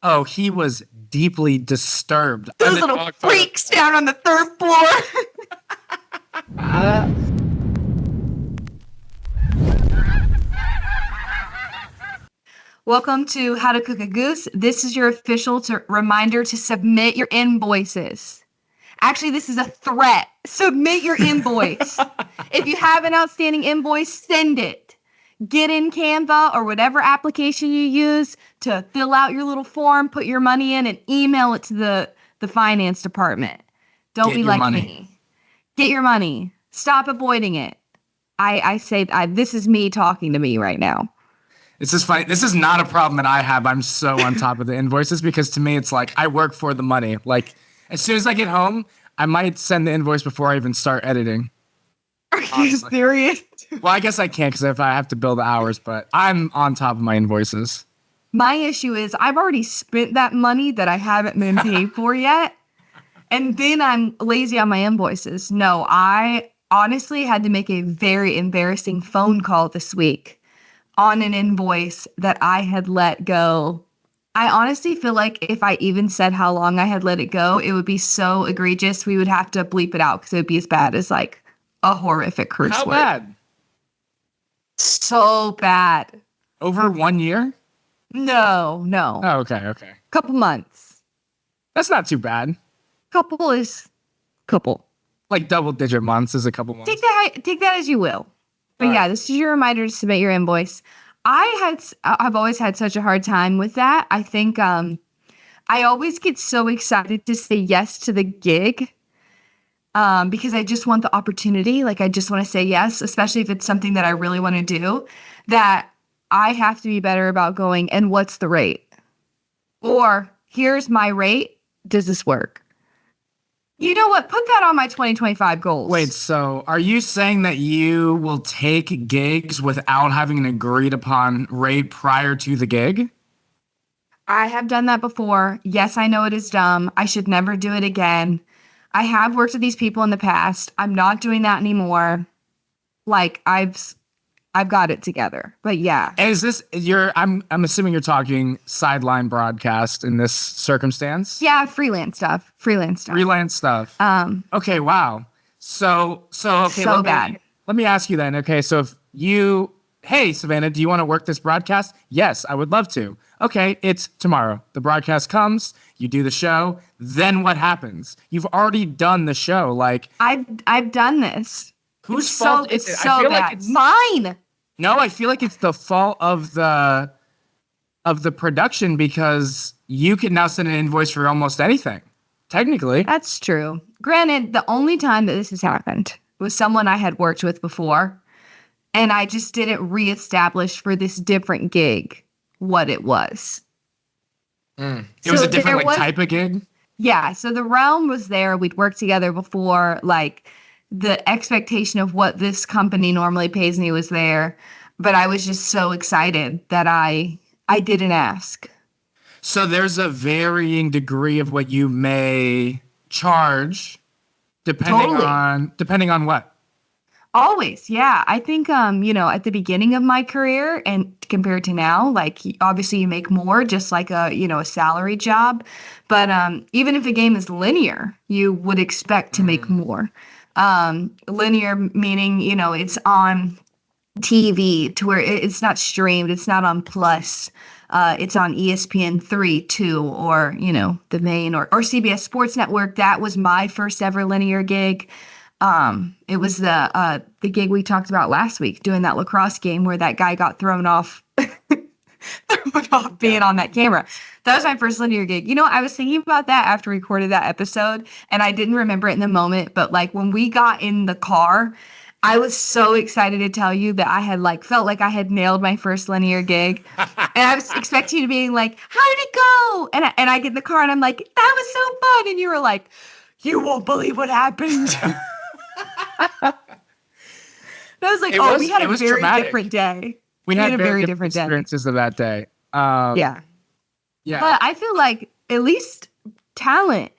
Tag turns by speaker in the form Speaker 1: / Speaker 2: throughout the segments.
Speaker 1: Oh, he was deeply disturbed.
Speaker 2: Those little freaks down on the third floor. Welcome to How to Cook a Goose. This is your official reminder to submit your invoices. Actually, this is a threat. Submit your invoice. If you have an outstanding invoice, send it. Get in Canva or whatever application you use to fill out your little form, put your money in, and email it to the finance department. Don't be like me. Get your money. Stop avoiding it. I say this is me talking to me right now.
Speaker 1: It's just funny. This is not a problem that I have. I'm so on top of the invoices because to me, it's like I work for the money. Like as soon as I get home, I might send the invoice before I even start editing.
Speaker 2: Are you serious?
Speaker 1: Well, I guess I can't because if I have to bill the hours, but I'm on top of my invoices.
Speaker 2: My issue is I've already spent that money that I haven't been paid for yet. And then I'm lazy on my invoices. No, I honestly had to make a very embarrassing phone call this week on an invoice that I had let go. I honestly feel like if I even said how long I had let it go, it would be so egregious. We would have to bleep it out because it would be as bad as like a horrific curse word.
Speaker 1: How bad?
Speaker 2: So bad.
Speaker 1: Over 1 year?
Speaker 2: No.
Speaker 1: Oh, okay.
Speaker 2: Couple months.
Speaker 1: That's not too bad.
Speaker 2: Couple is couple.
Speaker 1: Like double-digit months is a couple months.
Speaker 2: Take that as you will. But yeah, this is your reminder to submit your invoice. I've always had such a hard time with that. I think I always get so excited to say yes to the gig because I just want the opportunity. Like I just want to say yes, especially if it's something that I really want to do, that I have to be better about going, and what's the rate? Or here's my rate. Does this work? You know what? Put that on my 2025 goals.
Speaker 1: Wait, so are you saying that you will take gigs without having an agreed upon rate prior to the gig?
Speaker 2: I have done that before. Yes, I know it is dumb. I should never do it again. I have worked with these people in the past. I'm not doing that anymore. Like I've got it together. But yeah.
Speaker 1: Is this I'm assuming you're talking sideline broadcast in this circumstance?
Speaker 2: Yeah, freelance stuff.
Speaker 1: Okay, wow. So okay,
Speaker 2: bad.
Speaker 1: Let me ask you then. Okay, so if hey Savanna, do you want to work this broadcast? Yes, I would love to. Okay, it's tomorrow. The broadcast comes, you do the show, then what happens? You've already done the show. Like
Speaker 2: I've done this.
Speaker 1: Whose fault
Speaker 2: is
Speaker 1: it?
Speaker 2: So
Speaker 1: I feel
Speaker 2: bad.
Speaker 1: like it's
Speaker 2: mine.
Speaker 1: No, I feel like it's the fault of the production because you can now send an invoice for almost anything. Technically.
Speaker 2: That's true. Granted, the only time that this has happened was someone I had worked with before, and I just didn't reestablish for this different gig what it was.
Speaker 1: It was a different type of gig?
Speaker 2: Yeah, so the realm was there. We'd worked together before, like the expectation of what this company normally pays me was there, but I was just so excited that I didn't ask.
Speaker 1: So there's a varying degree of what you may charge depending on what?
Speaker 2: Always, yeah. I think at the beginning of my career and compared to now, like obviously you make more just like a salary job, but even if a game is linear, you would expect to make more. Linear meaning, it's on TV to where it's not streamed, it's not on Plus. It's on ESPN 3, 2, or, the main or CBS Sports Network. That was my first ever linear gig. It was the gig we talked about last week, doing that lacrosse game where that guy got thrown off being on that camera. That was my first linear gig. I was thinking about that after we recorded that episode, and I didn't remember it in the moment, but like when we got in the car, I was so excited to tell you that I had felt like I had nailed my first linear gig. And I was expecting you to be like, how did it go? And I get in the car and I'm like, that was so fun. And you were like, you won't believe what happened. I was like, we had a very different day.
Speaker 1: We had a very different experiences of that day.
Speaker 2: Yeah. But I feel like at least talent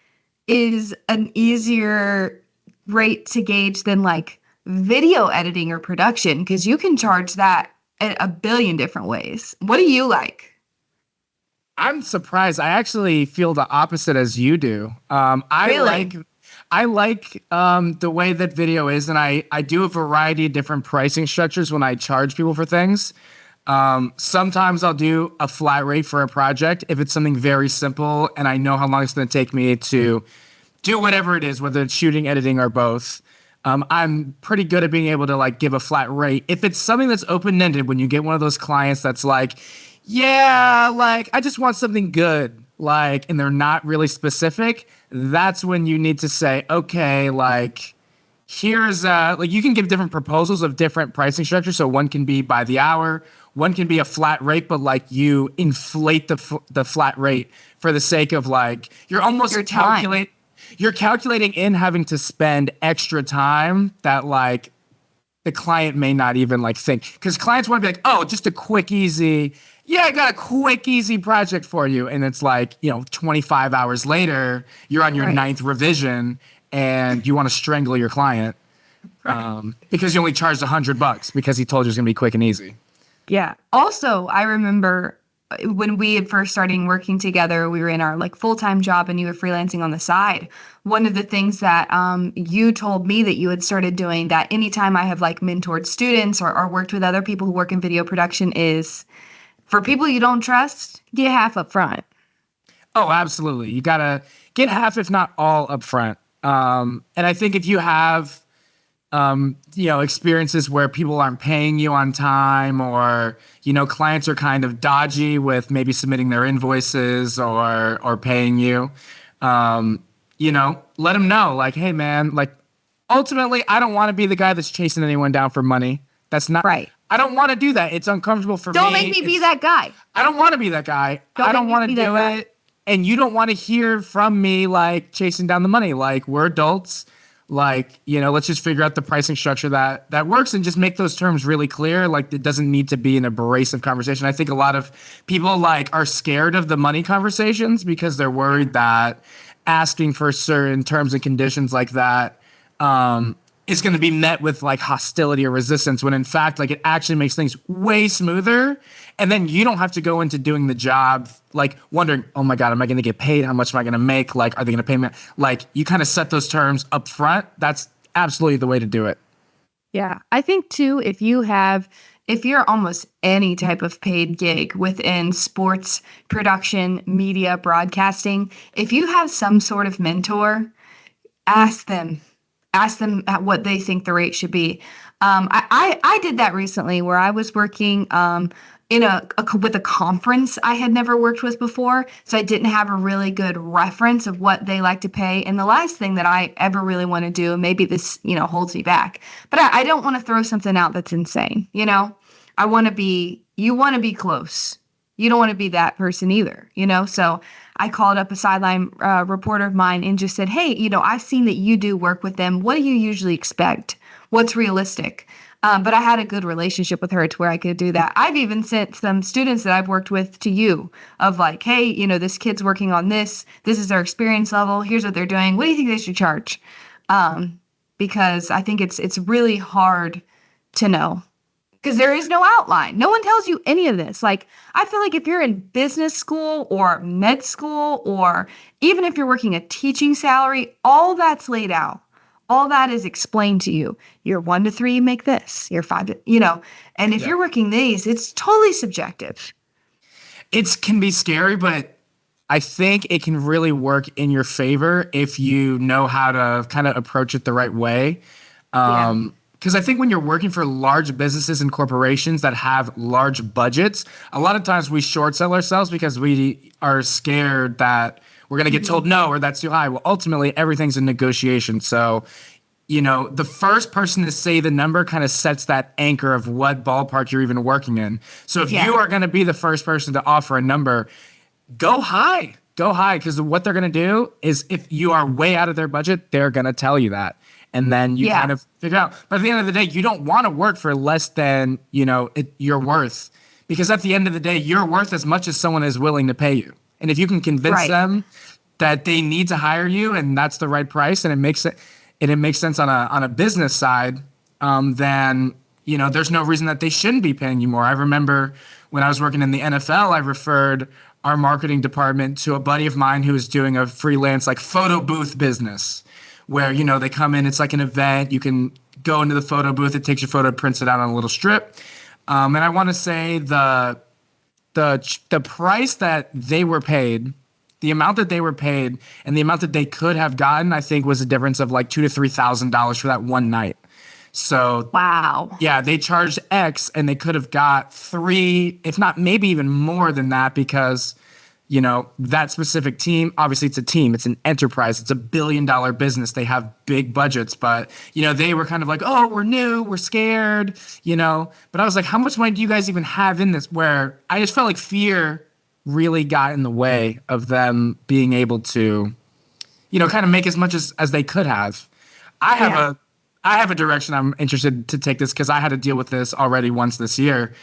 Speaker 2: is an easier rate to gauge than like video editing or production, because you can charge that in a billion different ways. What do you like?
Speaker 1: I'm surprised. I actually feel the opposite as you do.
Speaker 2: Really?
Speaker 1: I like the way that video is, and I do a variety of different pricing structures when I charge people for things. Sometimes I'll do a flat rate for a project if it's something very simple and I know how long it's going to take me to do whatever it is, whether it's shooting, editing, or both. I'm pretty good at being able to like give a flat rate. If it's something that's open-ended, when you get one of those clients that's like, yeah, like I just want something good, like, and they're not really specific, that's when you need to say, okay, like, here's like you can give different proposals of different pricing structures. So one can be by the hour, one can be a flat rate, but like you inflate the flat rate for the sake of like you're almost
Speaker 2: Your time.
Speaker 1: you're calculating in having to spend extra time that like the client may not even like think, because clients want to be like, oh, just a quick, easy, yeah, I got a quick, easy project for you. And it's like, 25 hours later, you're on your
Speaker 2: Right.
Speaker 1: ninth revision and you want to strangle your client because you only charged $100 because he told you it was going to be quick and easy.
Speaker 2: Yeah. Also, I remember when we had first started working together, we were in our like full-time job and you were freelancing on the side. One of the things that you told me that you had started doing, that anytime I have like mentored students or worked with other people who work in video production, is for people you don't trust, get half up front.
Speaker 1: Oh, absolutely. You got to get half, if not all, up front. And I think if you have experiences where people aren't paying you on time, or, clients are kind of dodgy with maybe submitting their invoices or paying you, let them know, like, hey, man, like, ultimately, I don't want to be the guy that's chasing anyone down for money. That's not
Speaker 2: Right.
Speaker 1: I don't want to do that. It's uncomfortable for me.
Speaker 2: Don't make me be that guy.
Speaker 1: I don't want to be that guy. I don't
Speaker 2: make me
Speaker 1: want to
Speaker 2: be that
Speaker 1: do
Speaker 2: guy.
Speaker 1: it. And you don't want to hear from me like chasing down the money. Like, we're adults. Like, let's just figure out the pricing structure that works and just make those terms really clear. Like, it doesn't need to be an abrasive conversation. I think a lot of people like are scared of the money conversations because they're worried that asking for certain terms and conditions like that is going to be met with like hostility or resistance, when in fact, like, it actually makes things way smoother. And then you don't have to go into doing the job like wondering, oh my God, am I going to get paid? How much am I going to make? Like, are they going to pay me? Like, you kind of set those terms up front. That's absolutely the way to do it.
Speaker 2: Yeah. I think too, if you're almost any type of paid gig within sports production, media, broadcasting, if you have some sort of mentor, ask them. Ask them at what they think the rate should be. I did that recently where I was working with a conference I had never worked with before, so I didn't have a really good reference of what they like to pay. And the last thing that I ever really want to do, and maybe this holds me back, but I don't want to throw something out that's insane. I want to be. You want to be close. You don't want to be that person either. So I called up a sideline reporter of mine and just said, hey, I've seen that you do work with them. What do you usually expect? What's realistic? But I had a good relationship with her to where I could do that. I've even sent some students that I've worked with to you of like, hey, this kid's working on this. This is their experience level. Here's what they're doing. What do you think they should charge? Because I think it's really hard to know. Because there is no outline. No one tells you any of this. Like, I feel like if you're in business school or med school, or even if you're working a teaching salary, all that's laid out. All that is explained to you. You're 1 to 3, you make this. You're 5 to, and if you're working these, it's totally subjective.
Speaker 1: It can be scary, but I think it can really work in your favor if you know how to kind of approach it the right way. Because I think when you're working for large businesses and corporations that have large budgets, a lot of times we short sell ourselves because we are scared that we're going to get told no, or that's too high. Well, ultimately, everything's a negotiation. So, the first person to say the number kind of sets that anchor of what ballpark you're even working in. So if you are going to be the first person to offer a number, go high. Go high, because what they're going to do is, if you are way out of their budget, they're going to tell you that. And then you kind of figure out. But at the end of the day, you don't want to work for less than, you're worth. Because at the end of the day, you're worth as much as someone is willing to pay you. And if you can convince them that they need to hire you and that's the right price, and it makes sense on a business side, then, there's no reason that they shouldn't be paying you more. I remember when I was working in the NFL, I referred our marketing department to a buddy of mine who was doing a freelance like photo booth business where, they come in, it's like an event. You can go into the photo booth, it takes your photo, prints it out on a little strip. And I want to say the price that they were paid, the amount that they were paid and the amount that they could have gotten, I think was a difference of like $2,000 to $3,000 for that one night. So
Speaker 2: Wow.
Speaker 1: yeah, they charged X and they could have got 3, if not maybe even more than that, because that specific team, obviously it's a team, it's an enterprise, it's $1 billion business. They have big budgets, but they were kind of like, oh, we're new, we're scared, but I was like, how much money do you guys even have in this? Where I just felt like fear really got in the way of them being able to, kind of make as much as they could have. I have a direction I'm interested to take this because I had to deal with this already once this year.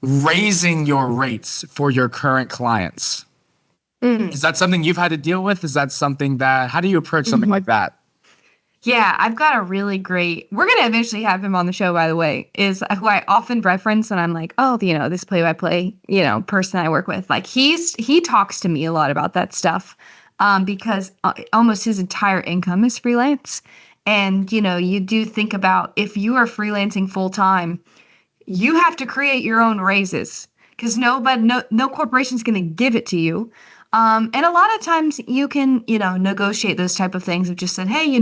Speaker 1: Raising your rates for your current clients. Is that something you've had to deal with? Is that something how do you approach something like that?
Speaker 2: Yeah, I've got a really great, we're going to eventually have him on the show, by the way, is who I often reference. And I'm like, oh, this play-by-play, person I work with. Like he talks to me a lot about that stuff because almost his entire income is freelance. And, you do think about if you are freelancing full time, you have to create your own raises because no corporation's going to give it to you. And a lot of times you can, negotiate those type of things of just said, hey,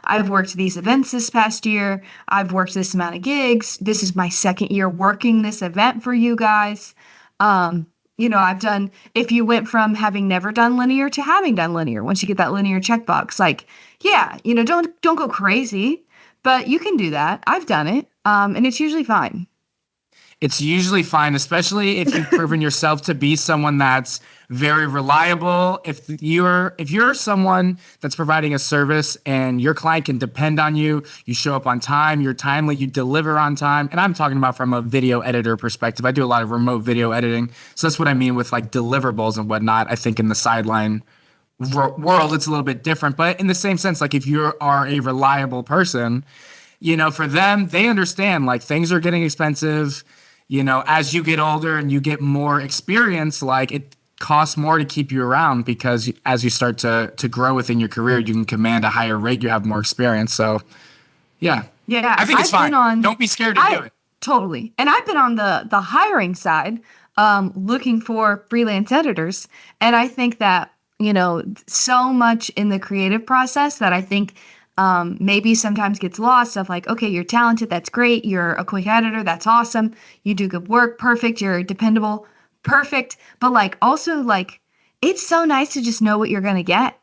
Speaker 2: I've worked these events this past year. I've worked this amount of gigs. This is my second year working this event for you guys. I've done, if you went from having never done linear to having done linear, once you get that linear checkbox, like, yeah, don't go crazy, but you can do that. I've done it. And it's usually fine.
Speaker 1: It's usually fine, especially if you've proven yourself to be someone that's very reliable. If you're someone that's providing a service and your client can depend on you, you show up on time, you're timely, you deliver on time. And I'm talking about from a video editor perspective. I do a lot of remote video editing. So that's what I mean with like deliverables and whatnot. I think in the sideline world, it's a little bit different. But in the same sense, like if you are a reliable person, for them, they understand like things are getting expensive. As you get older and you get more experience, like it costs more to keep you around because as you start to grow within your career, you can command a higher rate. You have more experience. So, yeah.
Speaker 2: Yeah.
Speaker 1: I think it's fine. Don't be scared to do it.
Speaker 2: Totally. And I've been on the hiring side looking for freelance editors. And I think that, so much in the creative process that I think maybe sometimes gets lost of like, okay, you're talented. That's great. You're a quick editor. That's awesome. You do good work. Perfect. You're dependable. Perfect. But like, also like, it's so nice to just know what you're going to get.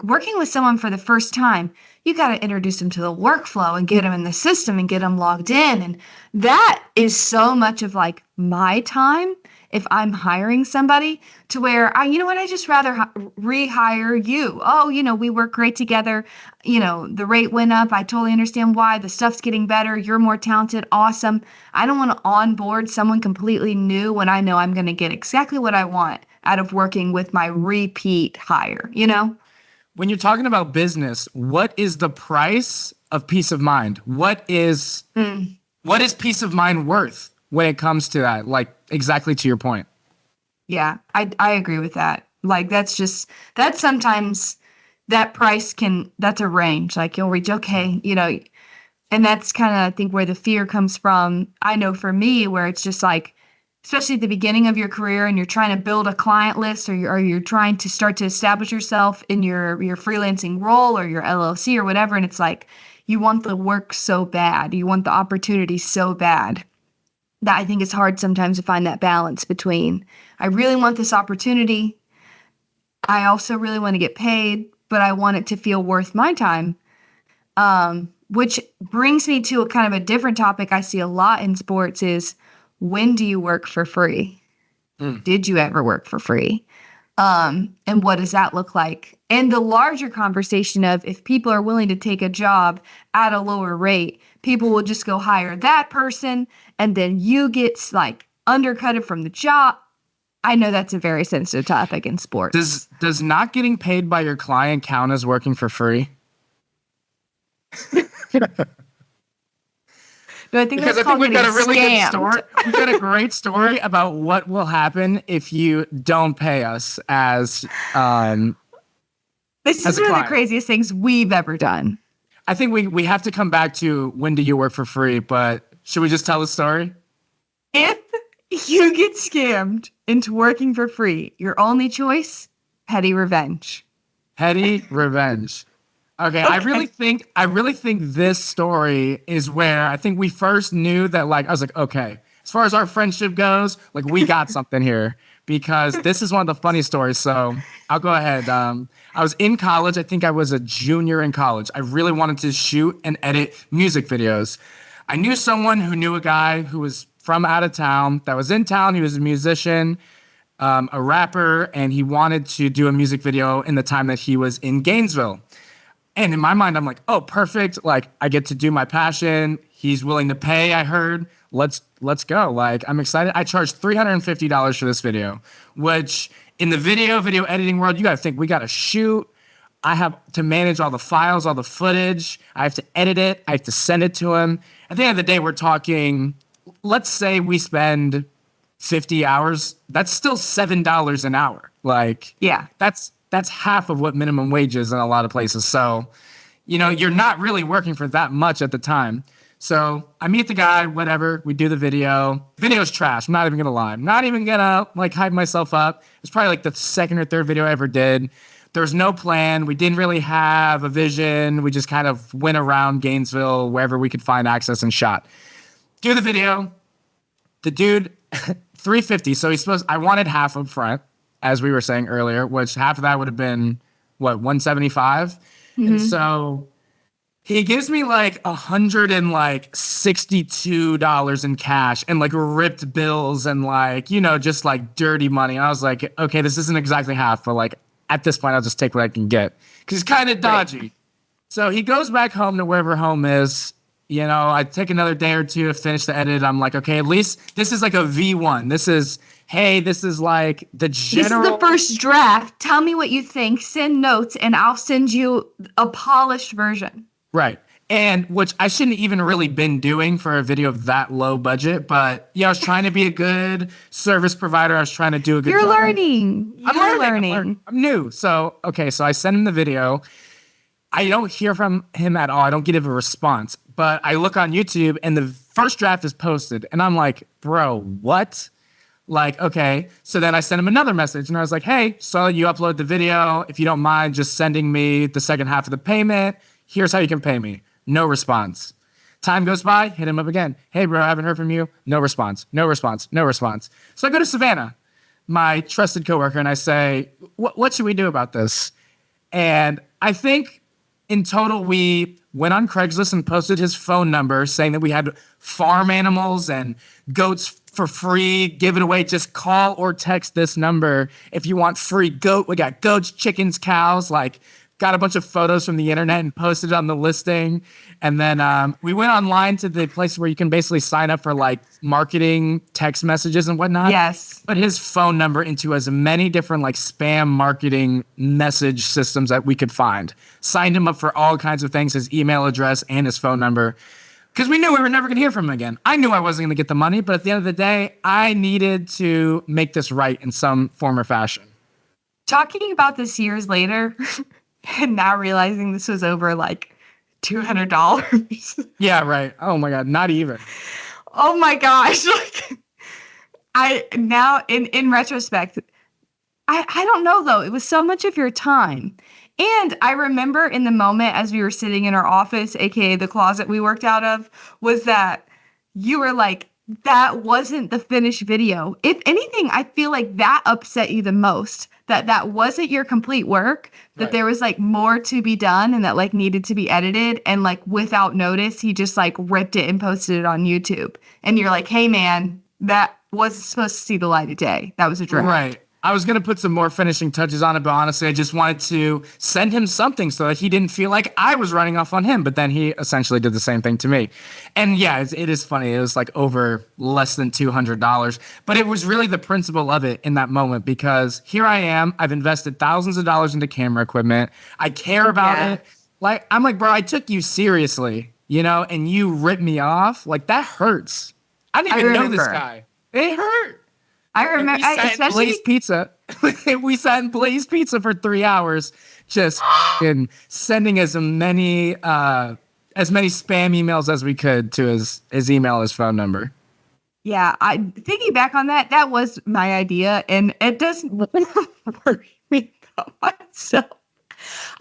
Speaker 2: Working with someone for the first time, you got to introduce them to the workflow and get them in the system and get them logged in. And that is so much of like my time if I'm hiring somebody to where I just rather rehire you. Oh, we work great together. The rate went up. I totally understand why. The stuff's getting better. You're more talented. Awesome. I don't want to onboard someone completely new when I know I'm going to get exactly what I want out of working with my repeat hire,
Speaker 1: When you're talking about business, what is the price of peace of mind? What is peace of mind worth when it comes to that? Like exactly to your point.
Speaker 2: Yeah, I agree with that. Like that's sometimes that price that's a range. Like you'll reach, okay, and that's kind of, I think, where the fear comes from. I know for me, where it's just like, especially at the beginning of your career and you're trying to build a client list or you're trying to start to establish yourself in your freelancing role or your LLC or whatever. And it's like, you want the work so bad. You want the opportunity so bad that I think it's hard sometimes to find that balance between, I really want this opportunity. I also really want to get paid, but I want it to feel worth my time. Which brings me to a kind of a different topic I see a lot in sports is, when do you work for free? Did you ever work for free? And what does that look like? And the larger conversation of if people are willing to take a job at a lower rate, people will just go hire that person and then you get like undercutted from the job. I know that's a very sensitive topic in sports.
Speaker 1: Does not getting paid by your client count as working for free?
Speaker 2: No, I think
Speaker 1: Because
Speaker 2: that's
Speaker 1: I think
Speaker 2: called
Speaker 1: we've got a
Speaker 2: getting
Speaker 1: really good
Speaker 2: scammed.
Speaker 1: story. We've got a great story about what will happen if you don't pay us
Speaker 2: This
Speaker 1: as
Speaker 2: is
Speaker 1: a
Speaker 2: one of the
Speaker 1: client.
Speaker 2: craziest things we've ever done.
Speaker 1: I think we have to come back to when do you work for free, but should we just tell the story?
Speaker 2: If you get scammed into working for free, your only choice, petty revenge.
Speaker 1: Petty revenge. Okay, I really think this story is where I think we first knew that, like, I was like, okay, as far as our friendship goes, like, we got something here, because this is one of the funny stories. So I'll go ahead. I was in college. I think I was a junior in college. I really wanted to shoot and edit music videos. I knew someone who knew a guy who was from out of town that was in town. He was a musician, a rapper, and he wanted to do a music video in the time that he was in Gainesville. And in my mind, I'm like, oh, perfect. Like, I get to do my passion. He's willing to pay, I heard. Let's go. Like, I'm excited. I charged $350 for this video, which in the video editing world, you got to think we got to shoot. I have to manage all the files, all the footage. I have to edit it. I have to send it to him. At the end of the day, we're talking, let's say we spend 50 hours. That's still $7 an hour. Like,
Speaker 2: Yeah.
Speaker 1: that's half of what minimum wage is in a lot of places. So, you're not really working for that much at the time. So I meet the guy, whatever. We do the video. Video's trash. I'm not even going to lie. I'm not even going to hype myself up. It's probably like the second or third video I ever did. There was no plan. We didn't really have a vision. We just kind of went around Gainesville, wherever we could find access, and shot. Do the video. The dude, $350. So I wanted half up front, as we were saying earlier, which half of that would have been, $175? Mm-hmm. And so he gives me like $162 in cash and like ripped bills and just like dirty money. And I was like, okay, this isn't exactly half, but like at this point, I'll just take what I can get, because it's kind of dodgy. Right. So he goes back home to wherever home is. I take another day or two to finish the edit. I'm like, okay, at least this is like a V1. This is like the general.
Speaker 2: This is the first draft. Tell me what you think. Send notes, and I'll send you a polished version.
Speaker 1: Right. And which I shouldn't even really been doing for a video of that low budget. But I was trying to be a good service provider. I was trying to do a good job.
Speaker 2: You're learning. I'm learning.
Speaker 1: I'm new. So, okay. So I send him the video. I don't hear from him at all. I don't get a response. But I look on YouTube and the first draft is posted. And I'm like, bro, what? Like, okay. So then I sent him another message and I was like, hey, so you upload the video. If you don't mind just sending me the second half of the payment, here's how you can pay me. No response. Time goes by, hit him up again. Hey, bro, I haven't heard from you. No response. No response. No response. So I go to Savanna, my trusted coworker, and I say, what should we do about this? And I think in total, we went on Craigslist and posted his phone number saying that we had farm animals and goats for free, give it away. Just call or text this number if you want free goat. We got goats, chickens, cows, got a bunch of photos from the internet and posted on the listing. And then we went online to the place where you can basically sign up for marketing text messages and whatnot.
Speaker 2: Yes.
Speaker 1: Put his phone number into as many different spam marketing message systems that we could find. Signed him up for all kinds of things, his email address and his phone number. Because we knew we were never going to hear from him again. I knew I wasn't going to get the money, but at the end of the day, I needed to make this right in some form or fashion.
Speaker 2: Talking about this years later and now realizing this was over $200.
Speaker 1: Yeah, right. Oh my God, not even.
Speaker 2: Oh my gosh. I now in retrospect, I don't know though. It was so much of your time. And I remember in the moment as we were sitting in our office, aka the closet we worked out of, was that you were like, that wasn't the finished video. If anything, I feel like that upset you the most. That wasn't your complete work, that there was more to be done and that needed to be edited, and without notice, he just ripped it and posted it on YouTube. And you're like, hey man, that wasn't supposed to see the light of day. That was a draft.
Speaker 1: Right. I was going to put some more finishing touches on it, but honestly, I just wanted to send him something so that he didn't feel like I was running off on him. But then he essentially did the same thing to me. And yeah, it is funny. It was over less than $200. But it was really the principle of it in that moment, because here I am. I've invested thousands of dollars into camera equipment. I care about it. I'm like, bro, I took you seriously. and you rip me off. Like, that hurts. I didn't even know this guy. It hurt.
Speaker 2: I remember, especially
Speaker 1: Blaze Pizza. We sat in Blaze Pizza for 3 hours, just sending as many spam emails as we could to his email, his phone number.
Speaker 2: Yeah, thinking back on that, that was my idea, and it doesn't work me about myself.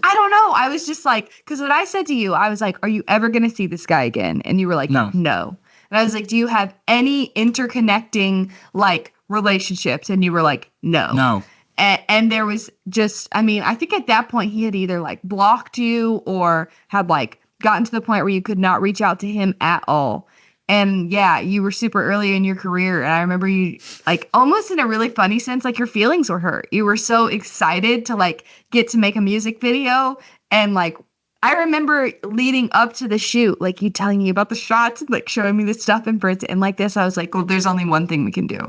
Speaker 2: I don't know. I was just like, because what I said to you, I was like, are you ever going to see this guy again? And you were like, no. And I was like, do you have any interconnecting, like, relationships? And you were like, no. And there was just, I mean, I think at that point he had either, like, blocked you or had, like, gotten to the point where you could not reach out to him at all. And yeah, you were super early in your career. And I remember you, like, almost in a really funny sense, like, your feelings were hurt. You were so excited to, like, get to make a music video. And, like, I remember leading up to the shoot, like, you telling me about the shots, like, showing me the stuff in Brit. And like this, I was like, well, there's only one thing we can do,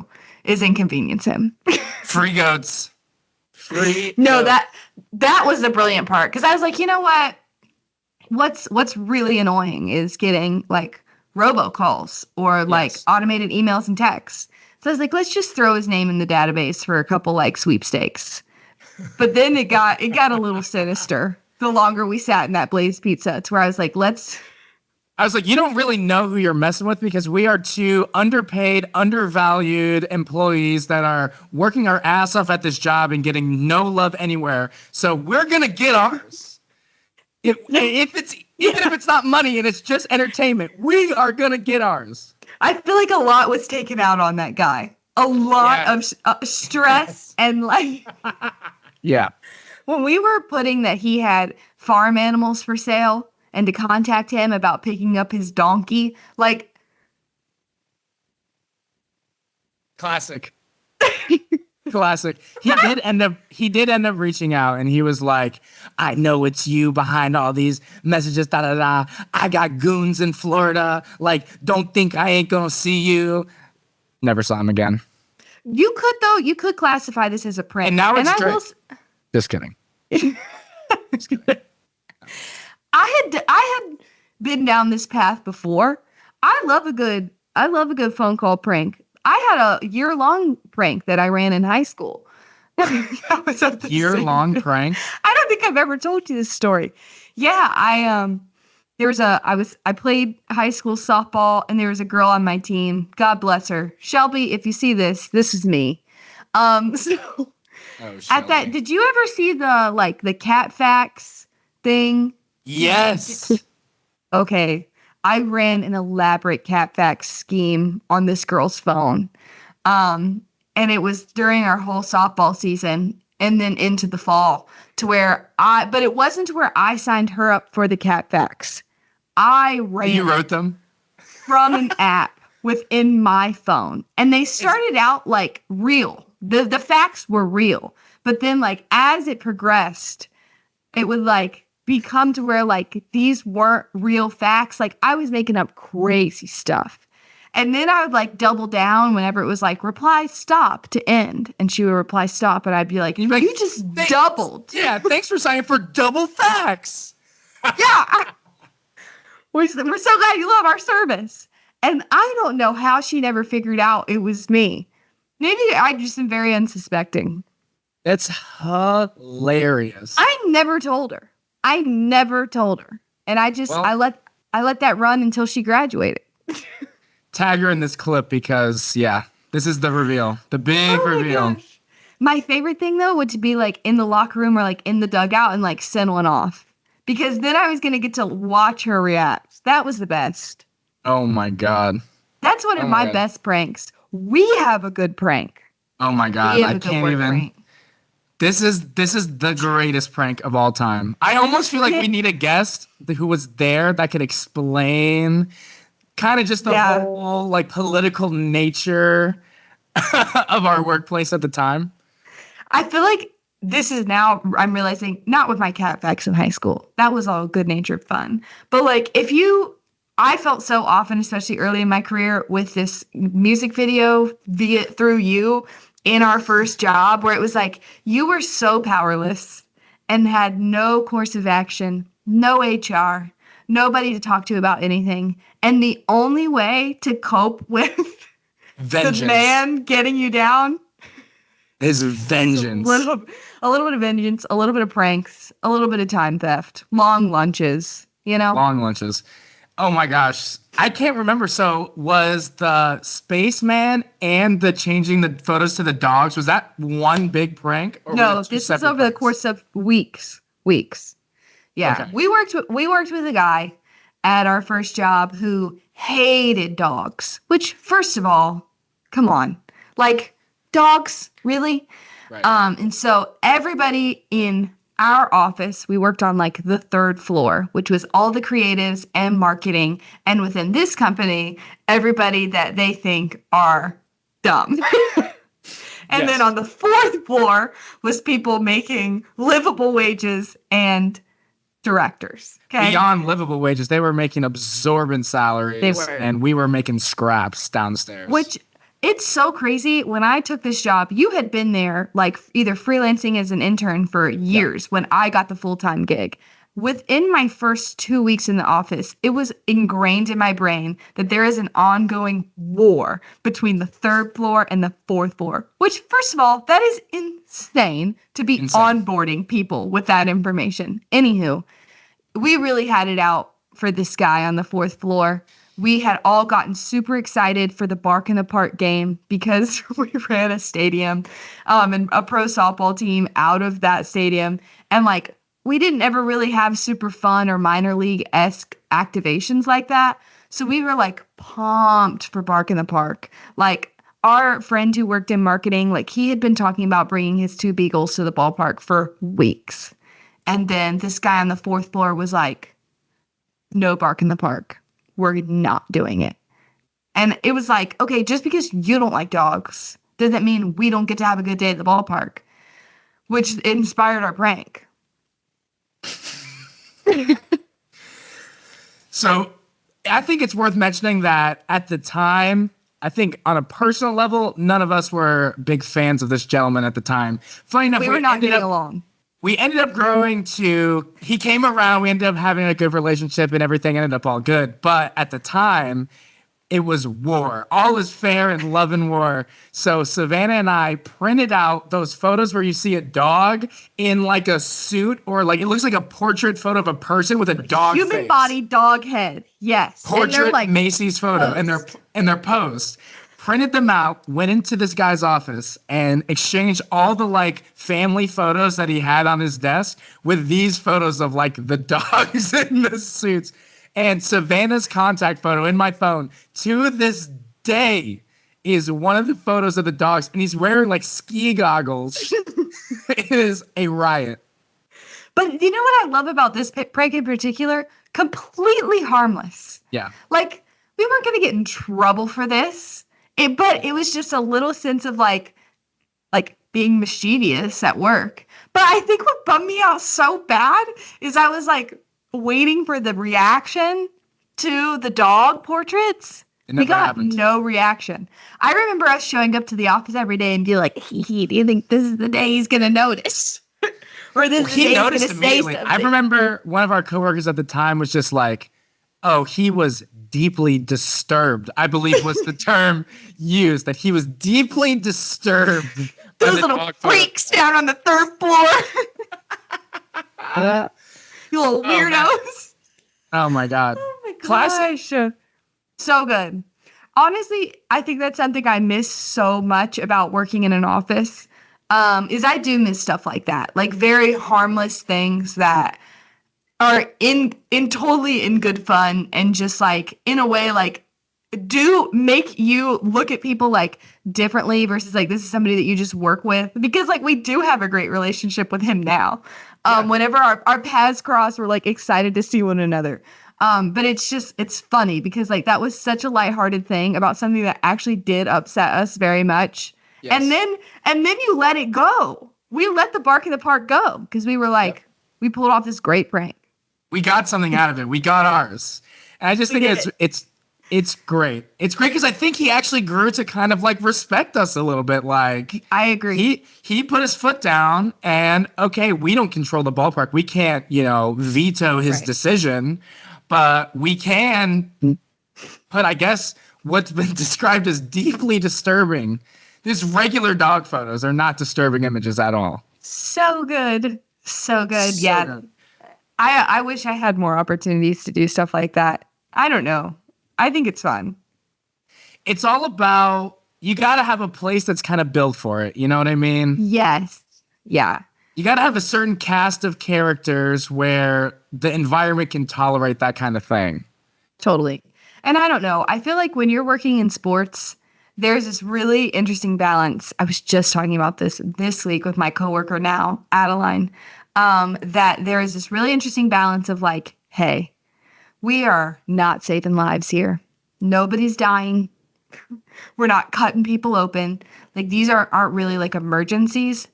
Speaker 2: is inconvenience him.
Speaker 1: Free goats.
Speaker 2: No, that was the brilliant part. Because I was like, you know what? What's really annoying is getting, like, robocalls or like automated emails and texts. So I was like, let's just throw his name in the database for a couple, like, sweepstakes. But then it got a little sinister the longer we sat in that Blaze Pizza, to where I was like, you
Speaker 1: don't really know who you're messing with, because we are two underpaid, undervalued employees that are working our ass off at this job and getting no love anywhere. So we're going to get ours. Even if it's not money and it's just entertainment, we are going to get ours.
Speaker 2: I feel like a lot was taken out on that guy. A lot of stress and, like...
Speaker 1: Yeah.
Speaker 2: When we were putting that he had farm animals for sale and to contact him about picking up his donkey, like...
Speaker 1: Classic. Classic. He did end up reaching out, and he was like, I know it's you behind all these messages, I got goons in Florida. Like, don't think I ain't gonna see you. Never saw him again.
Speaker 2: You could, though. You could classify this as a prank.
Speaker 1: And now it's Just kidding.
Speaker 2: Just kidding. I had been down this path before. I love a good phone call prank. I had a year-long prank that I ran in high school.
Speaker 1: Year-long prank?
Speaker 2: I don't think I've ever told you this story. Yeah, I played high school softball, and there was a girl on my team. God bless her. Shelby, if you see this is me. At that, did you ever see the cat facts thing?
Speaker 1: Yes.
Speaker 2: Okay. I ran an elaborate cat fax scheme on this girl's phone. And it was during our whole softball season and then into the fall, but it wasn't to where I signed her up for the cat fax.
Speaker 1: You wrote them?
Speaker 2: From an app within my phone. And they started out like real. The facts were real. But then, like, as it progressed, it would, like, become to where, like, these weren't real facts. Like, I was making up crazy stuff. And then I would, like, double down whenever it was like, reply stop to end. And she would reply stop. And I'd be like, you just doubled.
Speaker 1: Yeah, thanks for signing for double facts.
Speaker 2: Yeah. We're so glad you love our service. And I don't know how she never figured out it was me. Maybe I just am very unsuspecting.
Speaker 1: That's hilarious.
Speaker 2: I never told her. And I let that run until she graduated.
Speaker 1: Tag her in this clip because, this is the reveal. The big reveal.
Speaker 2: Gosh. My favorite thing, though, would be, like, in the locker room or, like, in the dugout and, like, send one off. Because then I was going to get to watch her react. That was the best.
Speaker 1: Oh, my God.
Speaker 2: That's one of my best pranks. We have a good prank.
Speaker 1: Oh, my God. I can't even... Prank. This is the greatest prank of all time. I almost feel like we need a guest who was there that could explain kind of just the whole, like, political nature of our workplace at the time.
Speaker 2: I feel like this is now, I'm realizing, not with my cat facts in high school. That was all good-natured fun. But, like, I felt so often, especially early in my career, with this music video through you in our first job, where it was like, you were so powerless and had no course of action, no HR, nobody to talk to about anything. And the only way to cope with
Speaker 1: Vengeance.
Speaker 2: the man getting you down
Speaker 1: is vengeance.
Speaker 2: A little bit of vengeance, a little bit of pranks, a little bit of time theft, long lunches, you know?
Speaker 1: Long lunches. Oh my gosh. I can't remember. So was the spaceman and the changing the photos to the dogs, was that one big prank? Or
Speaker 2: No,
Speaker 1: was it two
Speaker 2: this is
Speaker 1: separate
Speaker 2: over the
Speaker 1: pranks?
Speaker 2: course of weeks. Yeah.
Speaker 1: Okay.
Speaker 2: We worked with a guy at our first job who hated dogs, which first of all, come on. Like dogs, really?
Speaker 1: Right.
Speaker 2: And so everybody in our office, we worked on like the third floor, which was all the creatives and marketing. And within this company, everybody that they think are dumb. And then on the fourth floor was people making livable wages and directors. Okay.
Speaker 1: Beyond livable wages, they were making absorbent salaries.
Speaker 2: They were.
Speaker 1: And we were making scraps downstairs.
Speaker 2: Which it's so crazy. When I took this job, you had been there like either freelancing as an intern for years when I got the full-time gig. Within my first 2 weeks in the office, it was ingrained in my brain that there is an ongoing war between the third floor and the fourth floor, which, first of all, that is insane to be onboarding people with that information. Anywho, we really had it out for this guy on the fourth floor. We had all gotten super excited for the Bark in the Park game because we ran a stadium and a pro softball team out of that stadium. And like, we didn't ever really have super fun or minor league-esque activations like that. So we were like pumped for Bark in the Park. Like our friend who worked in marketing, like he had been talking about bringing his 2 beagles to the ballpark for weeks. And then this guy on the fourth floor was like, no Bark in the Park. We're not doing it. And it was like, okay, just because you don't like dogs doesn't mean we don't get to have a good day at the ballpark, which inspired our prank.
Speaker 1: So I think it's worth mentioning that at the time, I think on a personal level, none of us were big fans of this gentleman at the time. Funny enough,
Speaker 2: We were not getting along.
Speaker 1: We ended up growing to, he came around, we ended up having a good relationship and everything ended up all good. But at the time, it was war. All is fair in love and war. So Savanna and I printed out those photos where you see a dog in like a suit or like, it looks like a portrait photo of a person with a dog
Speaker 2: Human
Speaker 1: face.
Speaker 2: body, dog head. Yes. And they're,
Speaker 1: Portrait
Speaker 2: like,
Speaker 1: Macy's photo and their post. Printed them out, went into this guy's office and exchanged all the like family photos that he had on his desk with these photos of like the dogs in the suits. And Savanna's contact photo in my phone to this day is one of the photos of the dogs, and he's wearing like ski goggles. It is a riot.
Speaker 2: But you know what I love about this prank in particular? Completely harmless.
Speaker 1: Yeah.
Speaker 2: Like, we weren't going to get in trouble for this. But it was just a little sense of like being mischievous at work. But I think what bummed me out so bad is I was like waiting for the reaction to the dog portraits. We got
Speaker 1: happened.
Speaker 2: no reaction. I remember us showing up to the office every day and be like, do you think this is the day he's going to notice? Or this is the day he's going to say
Speaker 1: immediately.
Speaker 2: something?
Speaker 1: I remember one of our coworkers at the time was just like, oh, he was deeply disturbed, I believe was the term used, that he was deeply disturbed.
Speaker 2: Those little freaks down on the third floor. You little weirdos.
Speaker 1: Oh my God.
Speaker 2: Oh my
Speaker 1: Classic.
Speaker 2: gosh. So good. Honestly, I think that's something I miss so much about working in an office, is I do miss stuff like that. Like very harmless things that are in totally in good fun and just like in a way like do make you look at people like differently versus like this is somebody that you just work with, because like we do have a great relationship with him now. Whenever our paths cross, we're like excited to see one another. But it's funny because like that was such a lighthearted thing about something that actually did upset us very much. Yes. And then you let it go. We let the Bark in the Park go because we were like, we pulled off this great prank.
Speaker 1: We got something out of it. We got ours. And I just think it's great. It's great because I think he actually grew to kind of like respect us a little bit. Like
Speaker 2: I agree.
Speaker 1: He put his foot down and okay, we don't control the ballpark. We can't, veto his decision. but we can put, I guess, what's been described as deeply disturbing. These regular dog photos are not disturbing images at all.
Speaker 2: So good. So good.
Speaker 1: So
Speaker 2: Yeah.
Speaker 1: good.
Speaker 2: I wish I had more opportunities to do stuff like that. I don't know. I think it's fun.
Speaker 1: It's all about, you got to have a place that's kind of built for it. You know what I mean?
Speaker 2: Yes. Yeah.
Speaker 1: You got to have a certain cast of characters where the environment can tolerate that kind of thing.
Speaker 2: Totally. And I don't know. I feel like when you're working in sports, there's this really interesting balance. I was just talking about this week with my coworker now, Adeline, that there is this really interesting balance of like, hey, we are not saving lives here. Nobody's dying. We're not cutting people open. Like these aren't really like emergencies,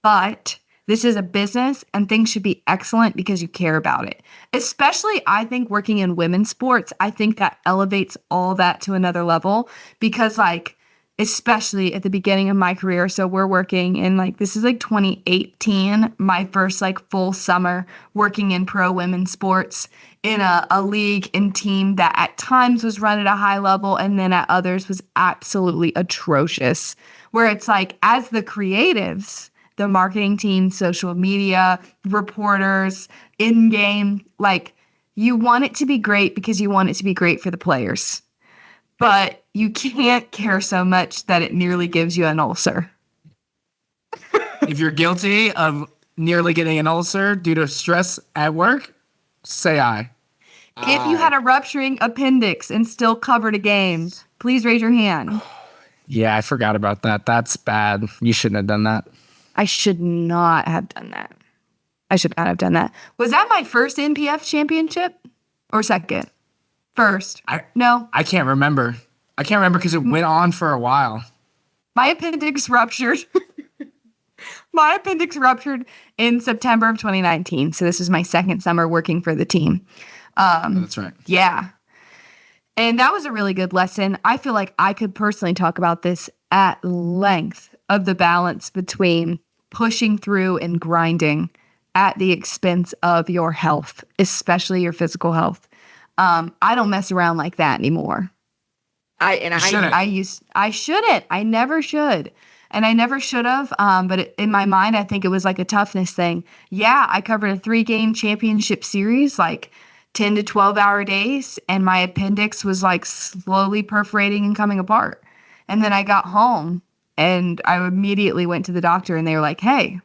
Speaker 2: but this is a business and things should be excellent because you care about it. Especially, I think, working in women's sports, I think that elevates all that to another level because, like, especially at the beginning of my career, so we're working in, like, this is, like, 2018, my first, like, full summer working in pro women's sports in a league and team that at times was run at a high level and then at others was absolutely atrocious, where it's, like, as the creatives, the marketing team, social media, reporters, in-game, like, you want it to be great because you want it to be great for the players. But you can't care so much that it nearly gives you an ulcer.
Speaker 1: If you're guilty of nearly getting an ulcer due to stress at work, say aye.
Speaker 2: If you had a rupturing appendix and still covered a game, please raise your hand.
Speaker 1: Yeah, I forgot about that. That's bad. You shouldn't have done that.
Speaker 2: I should not have done that. I should not have done that. Was that my first NPF championship or second? First. No.
Speaker 1: I can't remember. I can't remember because it went on for a while.
Speaker 2: My appendix ruptured. My appendix ruptured in September of 2019. So this was my second summer working for the team.
Speaker 1: That's right.
Speaker 2: Yeah. And that was a really good lesson. I feel like I could personally talk about this at length of the balance between pushing through and grinding at the expense of your health, especially your physical health. I don't mess around like that anymore. I shouldn't. I never should. And I never should have. But in my mind, I think it was like a toughness thing. Yeah, I covered a 3-game championship series, like 10 to 12 hour days. And my appendix was like slowly perforating and coming apart. And then I got home and I immediately went to the doctor and they were like, hey,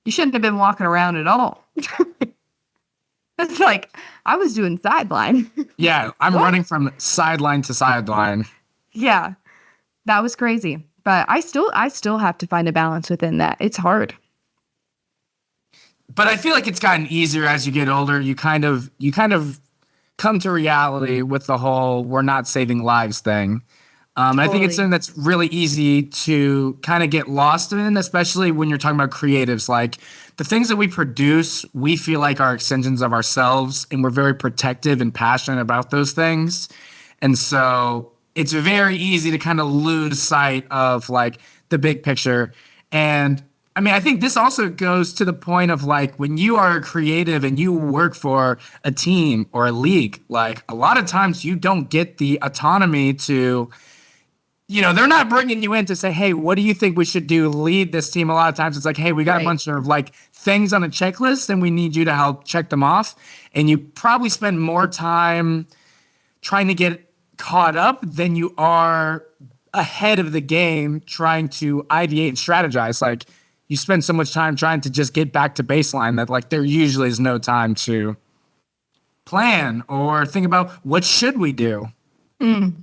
Speaker 2: you shouldn't have been walking around at all. It's like, I was doing sideline.
Speaker 1: Yeah, I'm running from sideline to sideline.
Speaker 2: Yeah, that was crazy. But I still have to find a balance within that. It's hard.
Speaker 1: But I feel like it's gotten easier as you get older. You kind of come to reality with the whole we're not saving lives thing. Totally. I think it's something that's really easy to kind of get lost in, especially when you're talking about creatives. Like the things that we produce, we feel like are extensions of ourselves, and we're very protective and passionate about those things. And so it's very easy to kind of lose sight of like the big picture. And I mean, I think this also goes to the point of like when you are a creative and you work for a team or a league, like a lot of times you don't get the autonomy to, you know, they're not bringing you in to say, hey, what do you think we should do? Lead this team. A lot of times it's like, hey, we got a bunch of like things on a checklist and we need you to help check them off. And you probably spend more time trying to get caught up than you are ahead of the game trying to ideate and strategize. Like you spend so much time trying to just get back to baseline that like there usually is no time to plan or think about what should we do.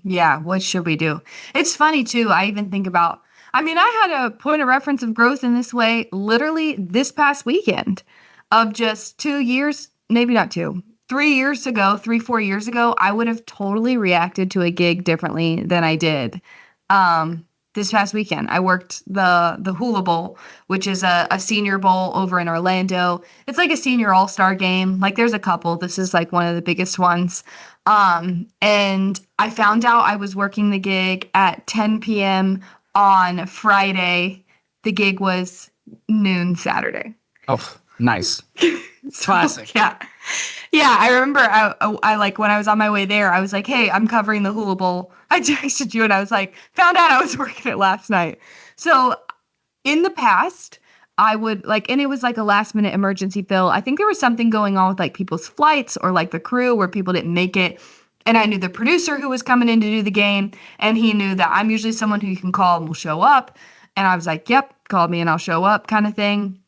Speaker 2: Yeah, what should we do? It's funny, too. I even think about, I mean, I had a point of reference of growth in this way literally this past weekend of just 2 years, maybe not 2, 3 years ago, 4 years ago, I would have totally reacted to a gig differently than I did. This past weekend, I worked the Hula Bowl, which is a senior bowl over in Orlando. It's like a senior all-star game. Like there's a couple. This is like one of the biggest ones. And I found out I was working the gig at 10 p.m. on Friday. The gig was noon Saturday.
Speaker 1: Oh, nice. Classic.
Speaker 2: Yeah. Yeah, I remember I like when I was on my way there, I was like, "Hey, I'm covering the Hula Bowl." I texted you and I was like, "Found out I was working it last night." So in the past, I would like, and it was like a last minute emergency fill. I think there was something going on with like people's flights or like the crew where people didn't make it. And I knew the producer who was coming in to do the game, and he knew that I'm usually someone who you can call and will show up. And I was like, "Yep, call me and I'll show up," kind of thing.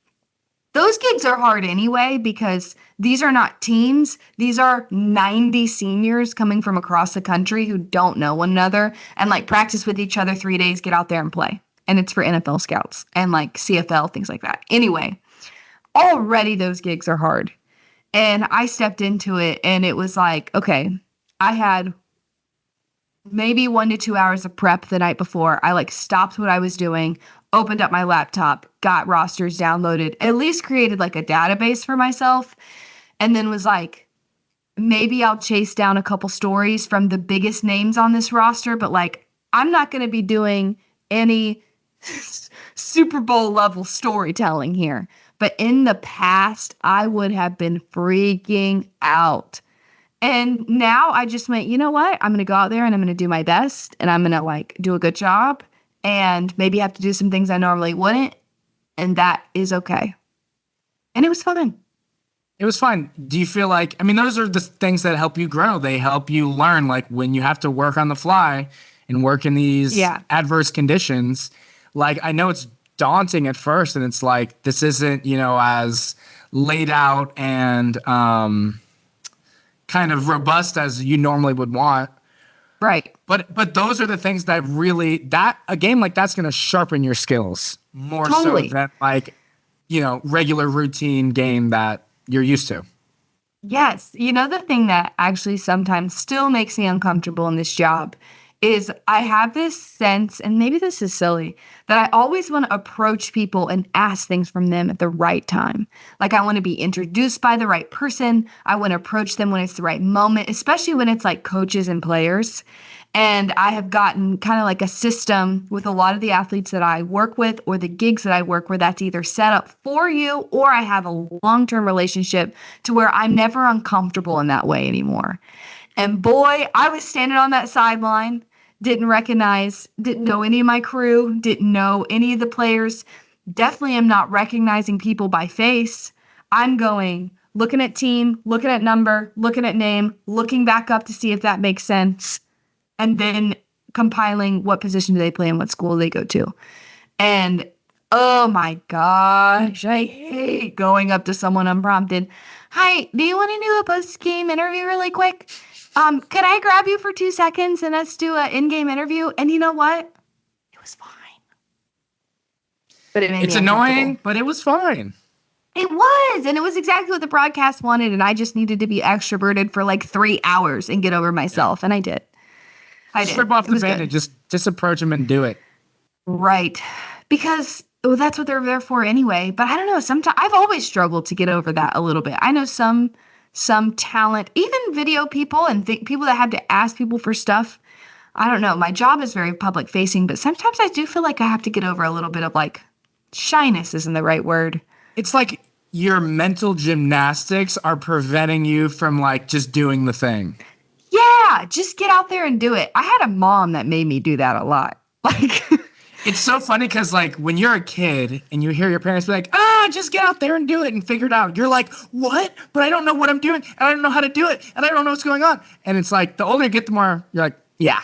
Speaker 2: Those gigs are hard anyway because these are not teams. These are 90 seniors coming from across the country who don't know one another and like practice with each other 3 days, get out there and play. And it's for NFL scouts and like CFL, things like that. Anyway, already those gigs are hard. And I stepped into it and it was like, okay, I had maybe 1 to 2 hours of prep the night before. I like stopped what I was doing, opened up my laptop, got rosters downloaded, at least created like a database for myself, and then was like, maybe I'll chase down a couple stories from the biggest names on this roster, but like, I'm not going to be doing any Super Bowl level storytelling here. But in the past, I would have been freaking out. And now I just went, you know what? I'm going to go out there and I'm going to do my best and I'm going to like do a good job and maybe have to do some things I normally wouldn't. And that is okay. And it was fun.
Speaker 1: It was fun. Do you feel like, I mean, those are the things that help you grow. They help you learn, like when you have to work on the fly and work in these adverse conditions. Like, I know it's daunting at first and it's like, this isn't, as laid out and, kind of robust as you normally would want.
Speaker 2: Right.
Speaker 1: But those are the things that really, a game like that's going to sharpen your skills more
Speaker 2: Totally.
Speaker 1: so than like, regular routine game that you're used to.
Speaker 2: Yes. The thing that actually sometimes still makes me uncomfortable in this job is I have this sense, and maybe this is silly, that I always want to approach people and ask things from them at the right time. Like I want to be introduced by the right person. I want to approach them when it's the right moment, especially when it's like coaches and players. And I have gotten kind of like a system with a lot of the athletes that I work with or the gigs that I work where that's either set up for you or I have a long-term relationship to where I'm never uncomfortable in that way anymore. And boy, I was standing on that sideline, didn't know any of my crew, didn't know any of the players, definitely am not recognizing people by face. I'm going, looking at team, looking at number, looking at name, looking back up to see if that makes sense, and then compiling what position do they play and what school they go to. And oh my gosh, I hate going up to someone unprompted. "Hi, do you want to do a post-game interview really quick? Could I grab you for 2 seconds and us do an in-game interview?" And you know what? It was fine. But
Speaker 1: it's annoying, but it was fine.
Speaker 2: It was. And it was exactly what the broadcast wanted. And I just needed to be extroverted for like 3 hours and get over myself. And I did.
Speaker 1: Strip off the bandage. Just approach them and do it.
Speaker 2: Right. Because that's what they're there for anyway. But I don't know. Sometimes I've always struggled to get over that a little bit. I know some talent, even video people and people that have to ask people for stuff. I don't know. My job is very public facing, but sometimes I do feel like I have to get over a little bit of like shyness isn't the right word.
Speaker 1: It's like your mental gymnastics are preventing you from like just doing the thing.
Speaker 2: Yeah, just get out there and do it. I had a mom that made me do that a lot. Like,
Speaker 1: it's so funny because like when you're a kid and you hear your parents be like, just get out there and do it and figure it out. You're like, what? But I don't know what I'm doing and I don't know how to do it and I don't know what's going on. And it's like the older you get, the more you're like, yeah,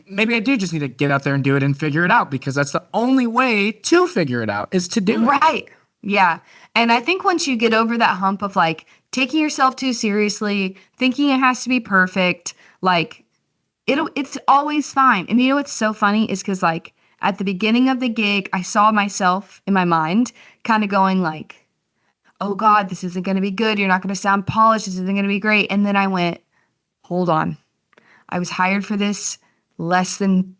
Speaker 1: maybe I do just need to get out there and do it and figure it out because that's the only way to figure it out is to do it.
Speaker 2: Right. Yeah. And I think once you get over that hump of like taking yourself too seriously, thinking it has to be perfect, like it's always fine. And what's so funny is because like at the beginning of the gig, I saw myself in my mind kind of going like, oh God, this isn't going to be good. You're not going to sound polished. This isn't going to be great. And then I went, hold on. I was hired for this less than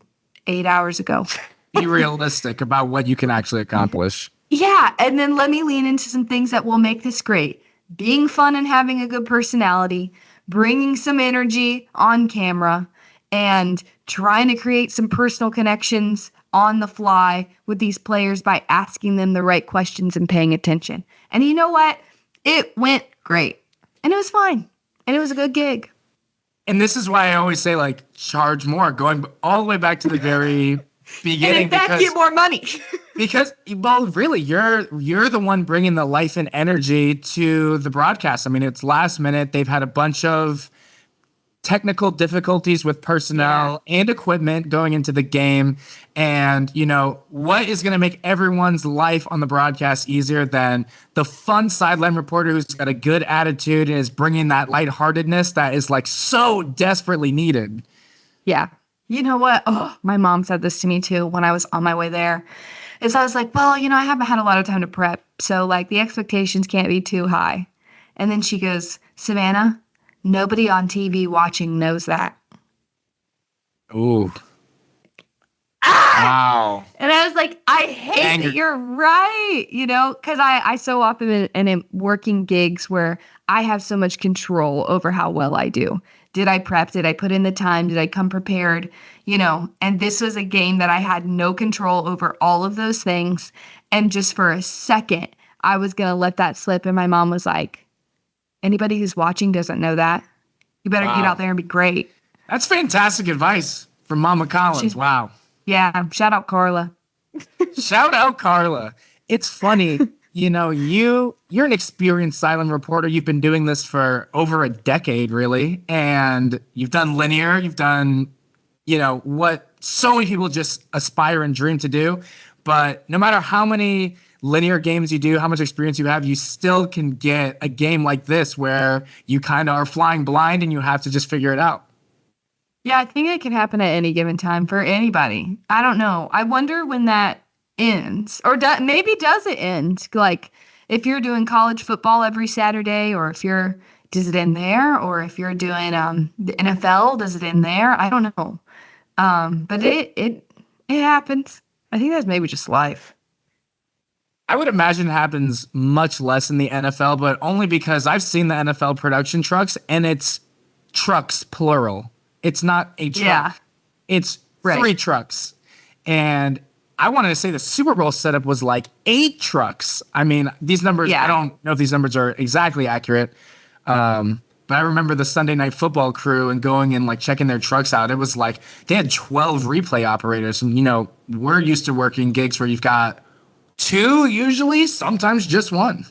Speaker 2: 8 hours ago.
Speaker 1: Be realistic about what you can actually accomplish.
Speaker 2: Yeah. And then let me lean into some things that will make this great. Being fun and having a good personality, bringing some energy on camera, and trying to create some personal connections on the fly with these players by asking them the right questions and paying attention. And you know what? It went great. And it was fine. And it was a good gig.
Speaker 1: And this is why I always say, like, charge more, going all the way back to the very beginning.
Speaker 2: And in fact, get more money.
Speaker 1: Because, well, really, you're the one bringing the life and energy to the broadcast. I mean, it's last minute. They've had a bunch of technical difficulties with personnel and equipment going into the game. And, what is going to make everyone's life on the broadcast easier than the fun sideline reporter who's got a good attitude and is bringing that lightheartedness that is, like, so desperately needed.
Speaker 2: Yeah. You know what? Oh, my mom said this to me too when I was on my way there. Is I was like, well, I haven't had a lot of time to prep. So, like, the expectations can't be too high. And then she goes, Savanna, nobody on TV watching knows that.
Speaker 1: Ooh.
Speaker 2: Wow. And I was like, I hate that you're right, because I so often am working gigs where I have so much control over how well I do. Did I prep? Did I put in the time? Did I come prepared? And this was a game that I had no control over all of those things. And just for a second, I was going to let that slip. And my mom was like, anybody who's watching doesn't know that. You better get out there and be great.
Speaker 1: That's fantastic advice from Mama Collins. Wow.
Speaker 2: Yeah. Shout out Carla.
Speaker 1: Shout out Carla. It's funny. You're an experienced silent reporter. You've been doing this for over a decade, really. And you've done linear. You've done, what so many people just aspire and dream to do. But no matter how many linear games you do, how much experience you have, you still can get a game like this where you kind of are flying blind and you have to just figure it out.
Speaker 2: Yeah, I think it can happen at any given time for anybody. I don't know. I wonder when that ends, or maybe does it end? Like, if you're doing college football every Saturday, or does it end there? Or if you're doing the NFL, does it end there? I don't know. But it happens. I think that's maybe just life.
Speaker 1: I would imagine it happens much less in the NFL, but only because I've seen the NFL production trucks, and it's trucks, plural. It's not a truck. Yeah. It's 3 trucks. And I wanted to say the Super Bowl setup was like 8 trucks. I mean, these numbers, I don't know if these numbers are exactly accurate. But I remember the Sunday Night Football crew and going and, like, checking their trucks out. It was like they had 12 replay operators. And, we're used to working gigs where you've got 2 usually, sometimes just 1.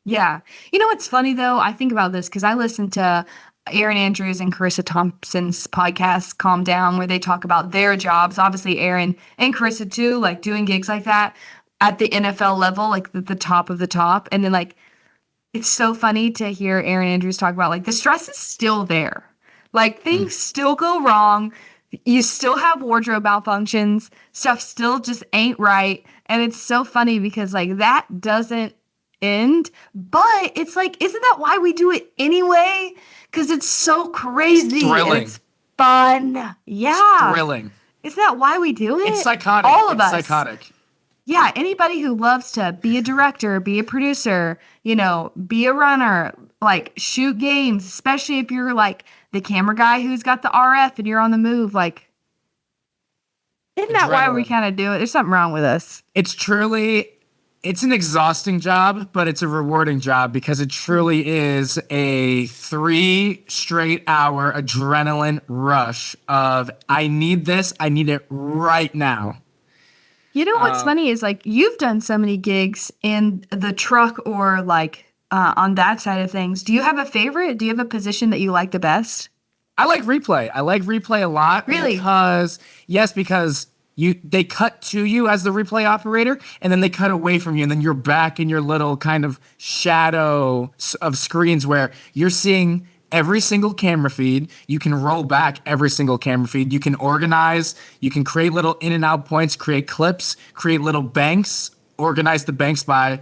Speaker 2: Yeah. You know what's funny, though? I think about this because I listen to Erin Andrews and Carissa Thompson's podcast, Calm Down, where they talk about their jobs. Obviously, Erin and Carissa, too, like, doing gigs like that at the NFL level, like the top of the top. And then, like, it's so funny to hear Erin Andrews talk about, like, the stress is still there. Like, things still go wrong. You still have wardrobe malfunctions. Stuff still just ain't right. And it's so funny because, like, that doesn't end. But it's like, isn't that why we do it anyway? Because it's so crazy.
Speaker 1: Thrilling.
Speaker 2: It's fun. Yeah.
Speaker 1: It's thrilling.
Speaker 2: Isn't that why we do it?
Speaker 1: It's psychotic.
Speaker 2: All of us.
Speaker 1: Psychotic.
Speaker 2: Yeah. Anybody who loves to be a director, be a producer, be a runner, like, shoot games, especially if you're, like, the camera guy who's got the RF and you're on the move, like, isn't that why we kind of do it? There's something wrong with us.
Speaker 1: It's an exhausting job, but it's a rewarding job because it truly is a 3 straight hour adrenaline rush of, I need this, I need it right now.
Speaker 2: You know what's funny is, like, you've done so many gigs in the truck or, like, on that side of things. Do you have a favorite? Do you have a position that you like the best?
Speaker 1: I like replay. I like replay a lot.
Speaker 2: Really?
Speaker 1: Because they cut to you as the replay operator, and then they cut away from you, and then you're back in your little kind of shadow of screens where you're seeing every single camera feed. You can roll back every single camera feed. You can organize. You can create little in and out points, create clips, create little banks, organize the banks by,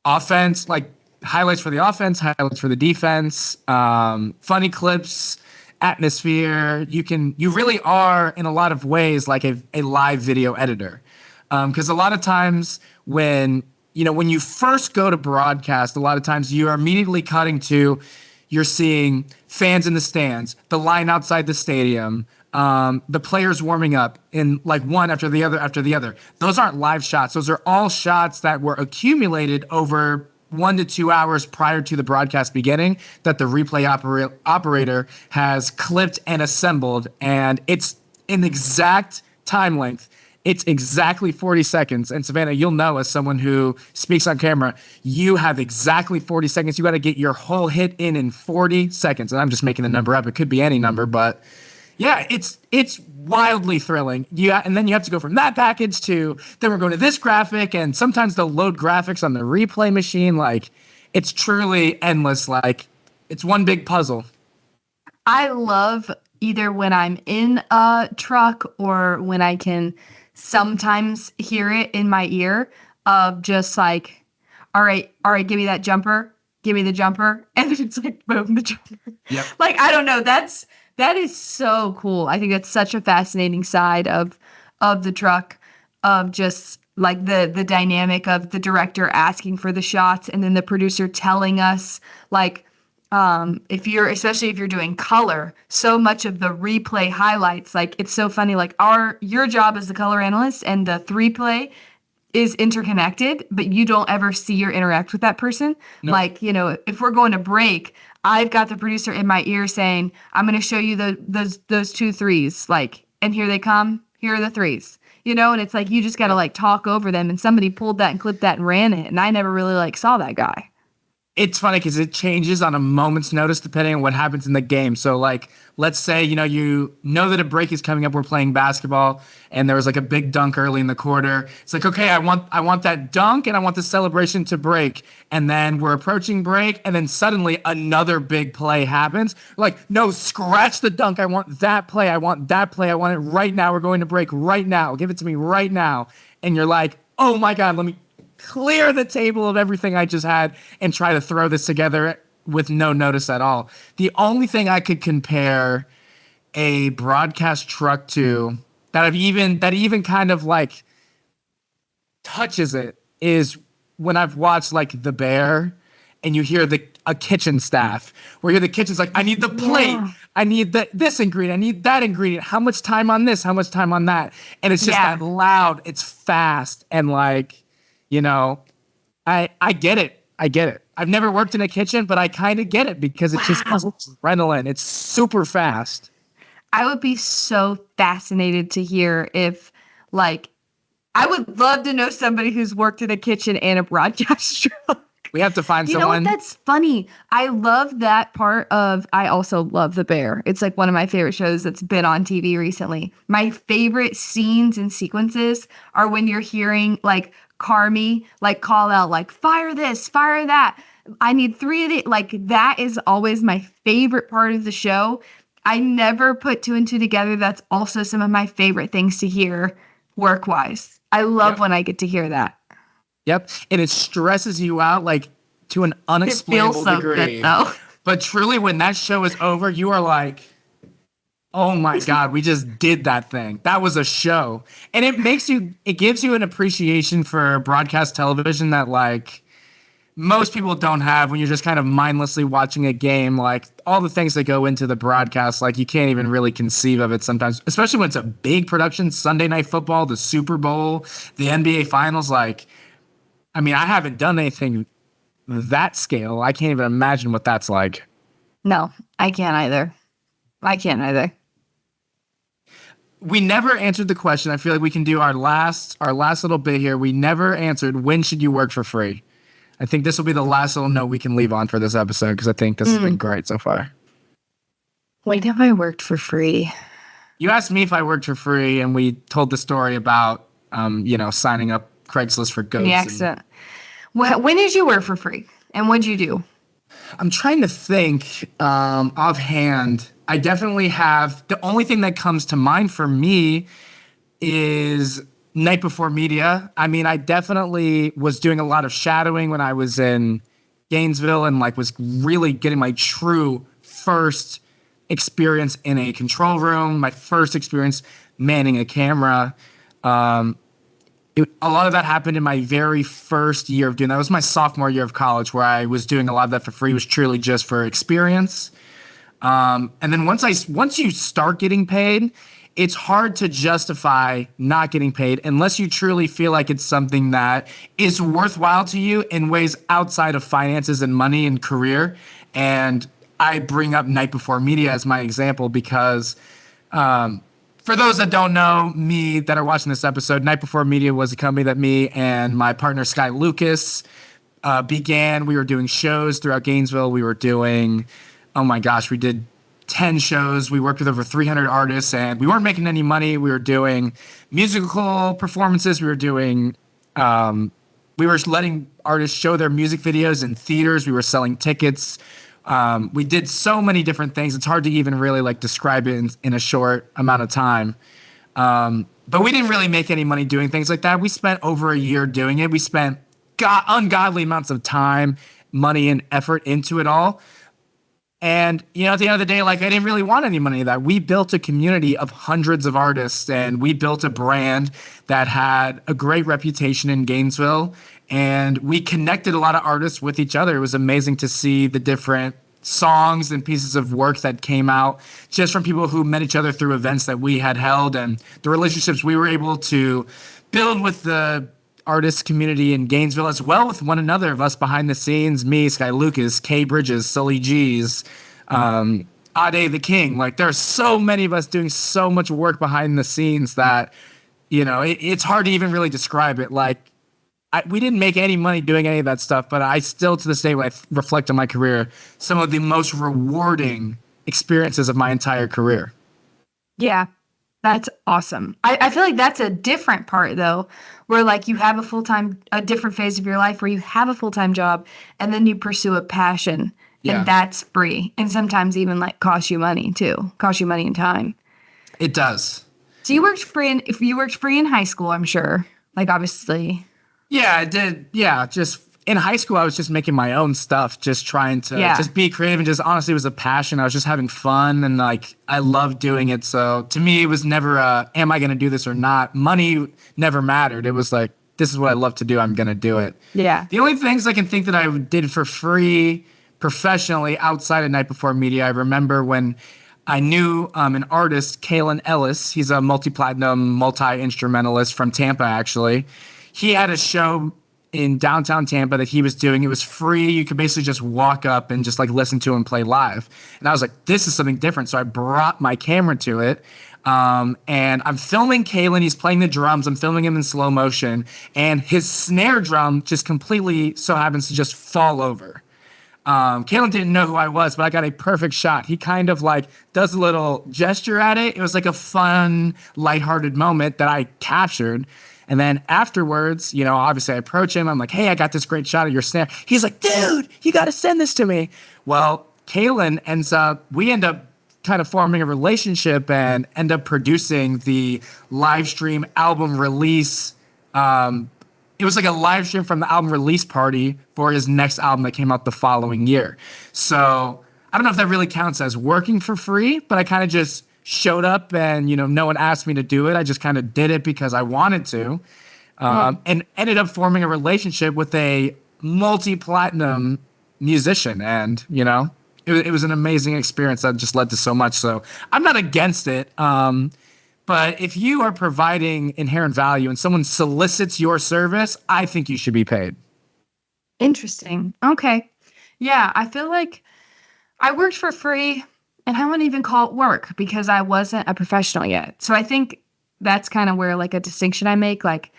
Speaker 1: offense, like highlights for the offense, highlights for the defense, funny clips, atmosphere. You really are, in a lot of ways, like a live video editor. Because a lot of times when you first go to broadcast, a lot of times you are immediately cutting to, you're seeing fans in the stands, the line outside the stadium, the players warming up in, like, one after the other after the other. Those aren't live shots. Those are all shots that were accumulated over 1 to 2 hours prior to the broadcast beginning that the replay operator has clipped and assembled, and it's an exact time length. It's exactly 40 seconds. And Savanna, you'll know, as someone who speaks on camera, you have exactly 40 seconds. You got to get your whole hit in 40 seconds. And I'm just making the number up. It could be any number, but yeah, it's wildly thrilling. And then you have to go from that package to, then we're going to this graphic, and sometimes they'll load graphics on the replay machine. Like, it's truly endless. Like, it's one big puzzle.
Speaker 2: I love either when I'm in a truck or when I can sometimes hear it in my ear of just like, all right, give me that jumper, give me the jumper. And it's like, boom, the jumper.
Speaker 1: Yep.
Speaker 2: Like, I don't know. That is so cool. I think that's such a fascinating side of the truck, of just like the dynamic of the director asking for the shots and then the producer telling us, like, especially if you're doing color, so much of the replay highlights, like, it's so funny, like your job as the color analyst and the 3-play is interconnected, but you don't ever see or interact with that person. Nope. Like, if we're going to break, I've got the producer in my ear saying, I'm going to show you those 2 threes, like, and here they come, here are the threes, and it's like, you just got to like talk over them, and somebody pulled that and clipped that and ran it. And I never really like saw that guy.
Speaker 1: It's funny because it changes on a moment's notice depending on what happens in the game. So, like, let's say, you know that a break is coming up. We're playing basketball, and there was like a big dunk early in the quarter. It's like, okay, I want that dunk, and I want the celebration to break. And then we're approaching break, and then suddenly another big play happens. We're like, no, scratch the dunk. I want that play. I want that play. I want it right now. We're going to break right now. Give it to me right now. And you're like, oh my God, let me clear the table of everything I just had and try to throw this together with no notice at all. The only thing I could compare a broadcast truck to that even kind of like touches it is when I've watched like The Bear, and you hear a kitchen staff where you're the kitchen's like, I need the plate. Yeah. I need this ingredient. I need that ingredient. How much time on this? How much time on that? And it's just that loud. It's fast. And like, I get it. I get it. I've never worked in a kitchen, but I kind of get it because it just has adrenaline. It's super fast.
Speaker 2: I would be so fascinated to hear if, like, I would love to know somebody who's worked in a kitchen and a broadcast truck.
Speaker 1: We have to find
Speaker 2: someone.
Speaker 1: You know
Speaker 2: what? That's funny. I love that part of, I also love The Bear. It's like one of my favorite shows that's been on TV recently. My favorite scenes and sequences are when you're hearing like Carmi like call out like, fire this, fire that. I need 3 of it. Like, that is always my favorite part of the show. I never put 2 and 2 together. That's also some of my favorite things to hear work-wise. I love when I get to hear that.
Speaker 1: Yep. And it stresses you out like to an unexplainable degree.
Speaker 2: Good, though.
Speaker 1: But truly, when that show is over, you are like, oh my God, we just did that thing. That was a show. And it gives you an appreciation for broadcast television that like most people don't have when you're just kind of mindlessly watching a game. Like, all the things that go into the broadcast, like, you can't even really conceive of it sometimes, especially when it's a big production, Sunday Night Football, the Super Bowl, the NBA Finals. Like, I mean, I haven't done anything that scale. I can't even imagine what that's like.
Speaker 2: No, I can't either.
Speaker 1: We never answered the question. I feel like we can do our last little bit here. We never answered, when should you work for free? I think this will be the last little note we can leave on for this episode, because I think this has been great so far.
Speaker 2: When have I worked for free?
Speaker 1: You asked me if I worked for free, and we told the story about, signing up Craigslist for Goose.
Speaker 2: The accident. When did you work for free, and what'd you do?
Speaker 1: I'm trying to think offhand. I definitely have. The only thing that comes to mind for me is Night Before Media. I mean, I definitely was doing a lot of shadowing when I was in Gainesville, and like was really getting my true first experience in a control room, my first experience manning a camera. A lot of that happened in my very first year of doing that. It was my sophomore year of college, where I was doing a lot of that for free. It was truly just for experience. And then once you start getting paid, it's hard to justify not getting paid unless you truly feel like it's something that is worthwhile to you in ways outside of finances and money and career. And I bring up Night Before Media as my example because for those that don't know me that are watching this episode, Night Before Media was a company that me and my partner Sky Lucas began. We were doing shows throughout Gainesville. We were doing, oh my gosh, we did 10 shows. We worked with over 300 artists, and we weren't making any money. We were doing musical performances. We were doing, we were letting artists show their music videos in theaters. We were selling tickets. We did so many different things. It's hard to even really like describe it in a short amount of time. But we didn't really make any money doing things like that. We spent over a year doing it. We spent ungodly amounts of time, money, and effort into it all. And, you know, at the end of the day, like, I didn't really want any money of that. We built a community of hundreds of artists, and we built a brand that had a great reputation in Gainesville. And we connected a lot of artists with each other. It was amazing to see the different songs and pieces of work that came out just from people who met each other through events that we had held, and the relationships we were able to build with the artist community in Gainesville, as well with one another of us behind the scenes, me, Sky Lucas, Kay Bridges, Sully G's, Ade the King. Like, there are so many of us doing so much work behind the scenes that, you know, it's hard to even really describe it. Like, we didn't make any money doing any of that stuff, but I still, to this day, when I reflect on my career, some of the most rewarding experiences of my entire career.
Speaker 2: Yeah, that's awesome. I feel like that's a different part, though, where like you have a different phase of your life where you have a full-time job and then you pursue a passion, and that's free, and sometimes even like costs you money too, and time.
Speaker 1: It does.
Speaker 2: So you worked free if you worked free in high school, I'm sure, like obviously.
Speaker 1: Yeah, I did. Yeah, just in high school, I was just making my own stuff, just trying to just be creative, and just honestly, it was a passion. I was just having fun, and like I loved doing it. So to me, it was never am I going to do this or not? Money never mattered. It was like, this is what I love to do. I'm going to do it. Yeah. The only things I can think that I did for free professionally outside of Night Before Media, I remember when I knew an artist, Kalen Ellis. He's a multi-platinum, multi-instrumentalist from Tampa, actually. He had a show in downtown Tampa that he was doing. It was free. You could basically just walk up and just like listen to him play live. And I was like, this is something different. So I brought my camera to it. And I'm filming Kalen. He's playing the drums. I'm filming him in slow motion. And his snare drum just completely so happens to just fall over. Kalen didn't know who I was, but I got a perfect shot. He kind of like does a little gesture at it. It was like a fun, lighthearted moment that I captured. And then afterwards, you know, obviously I approach him. I'm like, hey, I got this great shot of your snare. He's like, dude, you got to send this to me. Well, Kalen we end up kind of forming a relationship and end up producing the live stream album release. It was like a live stream from the album release party for his next album that came out the following year. So I don't know if that really counts as working for free, but I kind of just showed up and, you know, no one asked me to do it. I just kind of did it because I wanted to, and ended up forming a relationship with a multi-platinum musician. And, you know, it was an amazing experience that just led to so much. So I'm not against it. But if you are providing inherent value and someone solicits your service, I think you should be paid.
Speaker 2: Interesting. Okay. Yeah, I feel like I worked for free. And I wouldn't even call it work because I wasn't a professional yet. So I think that's kind of where like a distinction I make. Like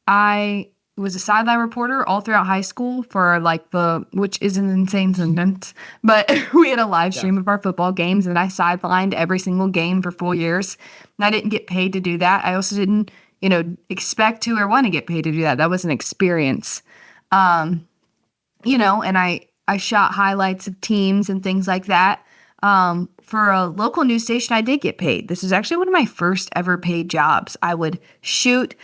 Speaker 2: I was a sideline reporter all throughout high school for like which is an insane sentence, but we had a live stream of our football games and I sidelined every single game for 4 years. And I didn't get paid to do that. I also didn't, you know, expect to or want to get paid to do that. That was an experience. You know, and I shot highlights of teams and things like that. For a local news station, I did get paid. This is actually one of my first ever paid jobs. I would shoot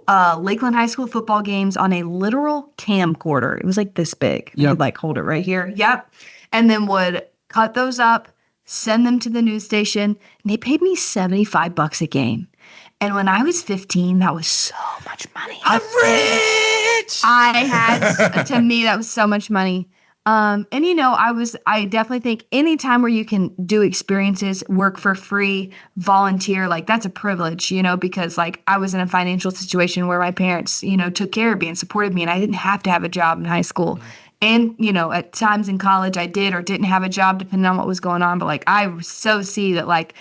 Speaker 2: Lakeland High School football games on a literal camcorder. It was like this big. Yep. I could like hold it right here. Yep. And then would cut those up, send them to the news station, and they paid me $75 a game. And when I was 15, that was so much money.
Speaker 1: I'm rich!
Speaker 2: To me, that was so much money. And I definitely think any time where you can do experiences, work for free, volunteer, like that's a privilege, because like I was in a financial situation where my parents, took care of me and supported me and I didn't have to have a job in high school. And, at times in college I did or didn't have a job depending on what was going on. But like I so see that like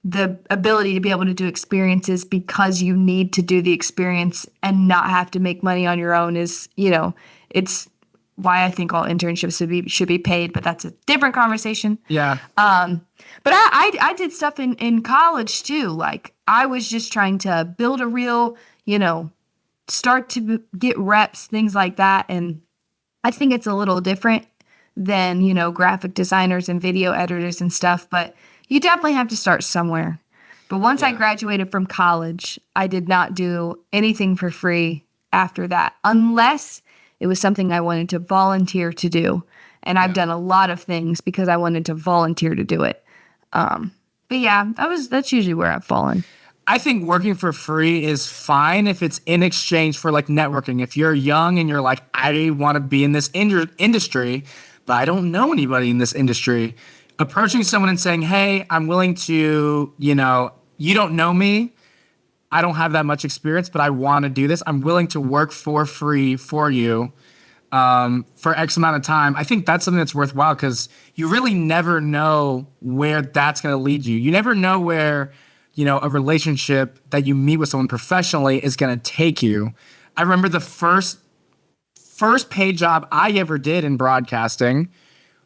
Speaker 2: the ability to be able to do experiences because you need to do the experience and not have to make money on your own is, it's why I think all internships should be paid, but that's a different conversation.
Speaker 1: Yeah.
Speaker 2: But I did stuff in college too. Like I was just trying to build a real, start to get reps, things like that. And I think it's a little different than, graphic designers and video editors and stuff, but you definitely have to start somewhere. But once I graduated from college, I did not do anything for free after that, unless it was something I wanted to volunteer to do. And I've done a lot of things because I wanted to volunteer to do it. But yeah, that's usually where I've fallen.
Speaker 1: I think working for free is fine if it's in exchange for like networking. If you're young and you're like, I want to be in this industry, but I don't know anybody in this industry, approaching someone and saying, hey, I'm willing to, you don't know me. I don't have that much experience, but I want to do this. I'm willing to work for free for you for X amount of time. I think that's something that's worthwhile because you really never know where that's going to lead you. You never know where, a relationship that you meet with someone professionally is going to take you. I remember the first paid job I ever did in broadcasting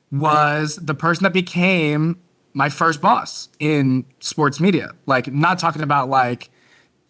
Speaker 1: was the person that became my first boss in sports media. Like, not talking about like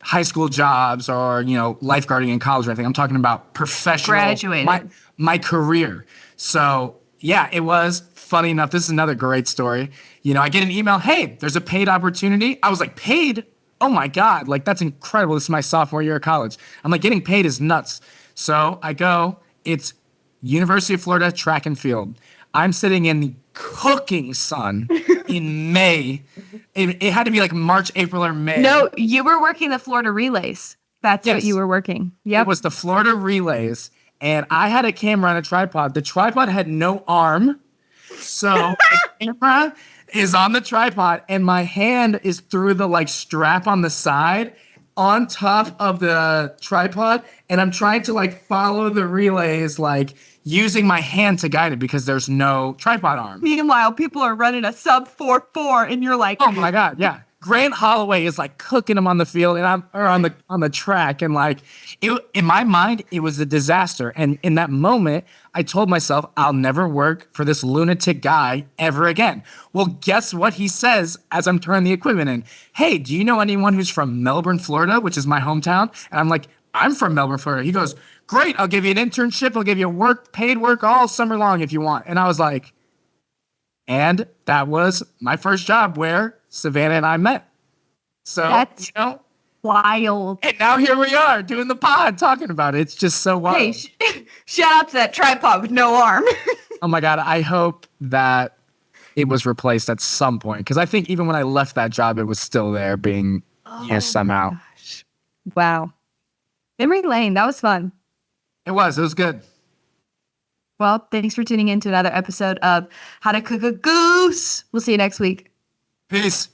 Speaker 1: high school jobs or, lifeguarding in college or anything. I'm talking about professional.
Speaker 2: Graduated.
Speaker 1: My career. So yeah, it was funny enough. This is another great story. I get an email, hey, there's a paid opportunity. I was like, paid? Oh my God. Like, that's incredible. This is my sophomore year of college. I'm like, getting paid is nuts. So I go, it's University of Florida track and field. I'm sitting in the cooking sun in May. It had to be like March, April, or May.
Speaker 2: No, you were working the Florida relays. That's what you were working. Yep.
Speaker 1: It was the Florida relays. And I had a camera on a tripod. The tripod had no arm. So the camera is on the tripod and my hand is through the like strap on the side on top of the tripod. And I'm trying to like follow the relays, like using my hand to guide it because there's no tripod arm.
Speaker 2: Meanwhile, people are running a sub 4.4 and you're like,
Speaker 1: oh my God. Yeah. Grant Holloway is like cooking them on the field and on the track. And like in my mind, it was a disaster. And in that moment, I told myself, I'll never work for this lunatic guy ever again. Well, guess what he says as I'm turning the equipment in? Hey, do you know anyone who's from Melbourne, Florida, which is my hometown? And I'm like, I'm from Melbourne, Florida. He goes, great. I'll give you an internship. I'll give you paid work all summer long if you want. And I was like, and that was my first job where Savanna and I met. So,
Speaker 2: that's wild.
Speaker 1: And now here we are doing the pod, talking about it. It's just so wild.
Speaker 2: Hey, shout out to that tripod with no arm.
Speaker 1: Oh my God. I hope that it was replaced at some point. Because I think even when I left that job, it was still there being used somehow.
Speaker 2: Gosh. Wow. Memory lane. That was fun.
Speaker 1: It was good.
Speaker 2: Well, thanks for tuning in to another episode of How to Cook a Goose. We'll see you next week.
Speaker 1: Peace.